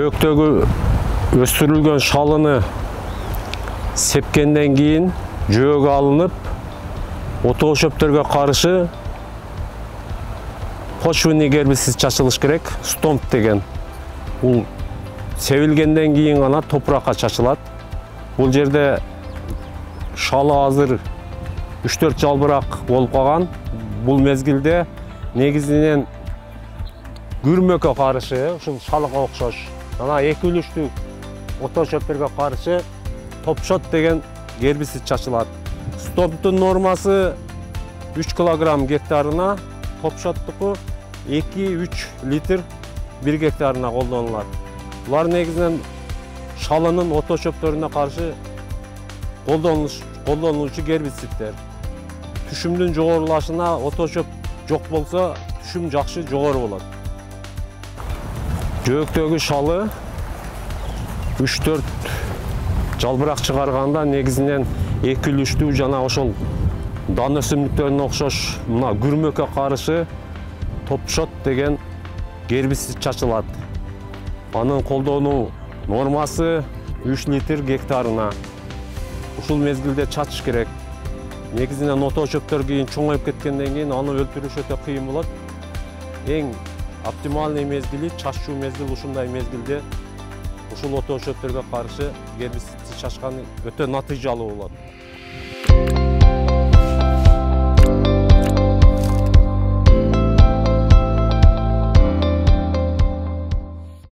Жөөктөгү өстүрүлгөн шалыны сепкенден кийин жөөгө алынып, отоо шөптөргө каршы почвенный гербицид чачылыш керек. Стомп деген. Бул себилгенден кийин гана топуракка чачылат. Бул жерде шалы азыр 3-4 жалбырак болуп калган. Бул мезгилде негизинен күрмөккө каршы, ушул шалыга окшош, ана эки үлүштүү отоо шөптөргө каршы топшот деген гербицид чачылат. Стомптун нормасы 3 килограмм гектарына, топшоттуку 2-3 литр 1 гектарына колдонулат. Булар негизинен шалынын отоо шөптөрүнө каршы колдонулуучу гербицидтер. Түшүмдүн жогорулашына отоо шөп жок болсо, түшүм жакшы жогору болот. Жөөктөгү шалы 3-4 жалбырак чыгарганда негизинен эки үлүштүү жана ошол дан өсүмдүктөрүнө окшош мына күрмөккө каршы топшот деген гербицид чачылат. Анын колдонуу нормасы 3 литр гектарына. Ушул мезгилде чачыш керек. Негизинен отоо шөптөр кийин чоңоюп кеткенден кийин аны өлтүрүш өтө кыйын болот. Эң оптимальный мезгили, чачуу мезгили ушундай мезгилде ушул отоо шөптөргө каршы гербицидти чачкан өтө натыйжалуу болот.